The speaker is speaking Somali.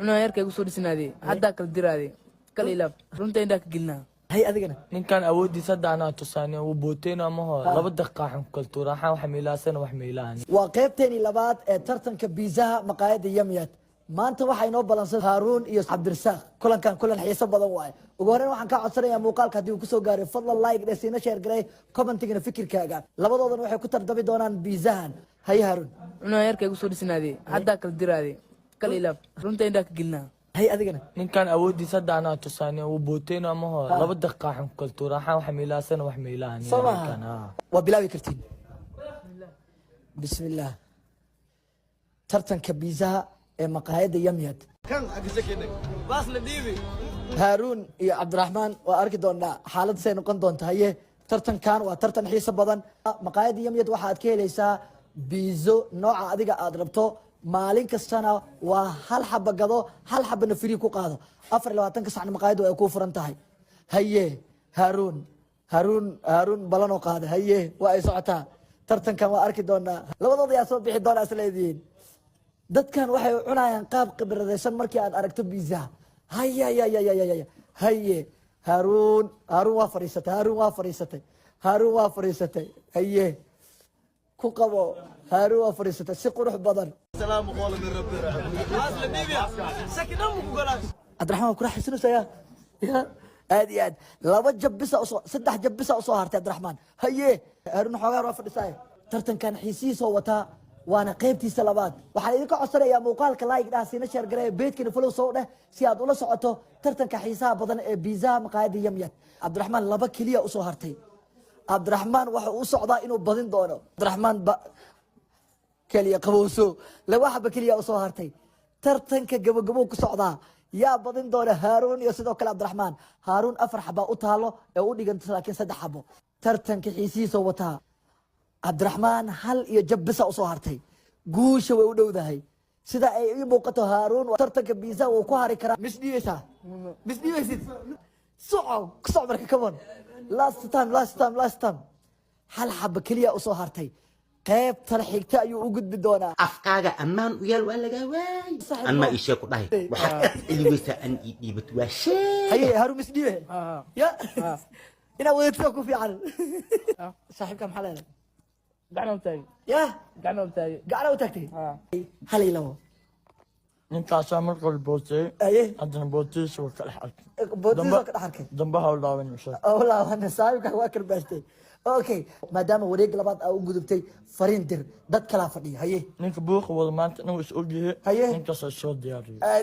أنا هيرك يقول سوري سنادي حتى كل درادي كل إلاب رنت عندك قلنا هي أذقنا nin kan awoodii saddex anaa tusaani wuu booteen ama hoo laba daqiiqa xunkaltu raaxaan waxmiilaasana wax miilaani وقيبتين لبعض ترتن كبيزها مقايد يميات ما أنت waxay noo balansan Haruun iyo Cabdirasaaq kulan xiiso badan waay ugu horreyn waxaan ka codsanayaa muuqaalka hadii uu ku soo gaaray fadlan like dhasiina share garay commentingna fikirkaaga labadoodan waxay ku tardabi doonaan biizahan hay Haruun أنا هيرك يقول سوري سنادي حتى كل درادي كل إلاب رنت عندك قلنا هي أذقنا nin kan awoodii saddex anaa tusaani wuu booteen ama hoo laba daqiiqa xunkaltu raaxaan waxmiilaasana wax miilaani صباح وبلاوي كرتين بسم الله ترتن كبيزها مقايد يميات كان حق سكنك باص لديبي هارون يا عبد الرحمن واركي دونا حالد سي نقون دونتا هي ترتن كان وترتن حيسه بدن مقايد يميد waxaad ka helaysaa biizo nooca adiga aad rabto maalin kastana waa hal xaba gado hal xabana free ku qaado 24 ka saacna maqaayadu ay ku furan tahay haye هارون balano qaada haye waa ay socotaa tartankan waa arki doonaa labadooda yaa soo bixi doona isleediin dadkan waxay cunayaan qaab khibradaysan markii aad aragto biiza haye هارون waa fariisatay haye ku qabo هارون waa fariisatay si qurux badan سلام قول من ربي باص لديبي سكن امك وقلاش عبد الرحمن كل حسنوس يا هادي لaba jabisa usoo saddex jabisa usoo hartay عبد الرحمن haye هارون xogaa waa fadhiisay tartan kan xiisiiso wata وانا قيبتيسا labaad waxaan idinka codsanayaa muuqaalka like dhaasiina share gareey beedkina follow soo dheh si aad ula socoto tartanka xiisaha badan ee biizaha maqaayada yamyad Cabdiraxmaan laba kaliya usoo hartay Cabdiraxmaan waxa uu socdaa inuu badin doono Cabdiraxmaan kaliya qabowso laba xaba kaliya usoo hartay tartanka gabagabo ku socdaa yaa badin doona Haruun iyo sidoo kale Cabdiraxmaan Haruun afar xaba u taalo ee u dhiganta laakiin saddex xabo tartanka xiisiisa wataa Cabdiraxmaan hal iyo jabisa usoo hartay guusha way u dhowdahay sida ay ii muuqato Haruun tartanka biiza uu ku hari karaa misdhiibaysid soco marka kaban last time hal xaba kaliya usoo hartay qaybtan xigta ayuu u gudbi doonaa afkaaga ammaan u yaal waa lagaa waay anma ishee ku dhahay waxaad ilweysaa an ii dhiibat waa shay haye Haruun misdhiibe ya ina wadadka ku fiican saaxiibka maxaa leedahay قعنا وتاي يا قعنا وتاي قاعد وتكتي هل يلو ninkaasaa markale bootay ايه haddana bootiisa waa kala xarkay بوديزو كده حركه dambaha u laaban masha والله انا صاحبك واكل باستي اوكي ما دام وريق لبعض او غدبتي فرين دير دد كلا فدي هي ninka buuqa wada maanta inuu is ogyahay Haye. ninkaas soo diyaariyay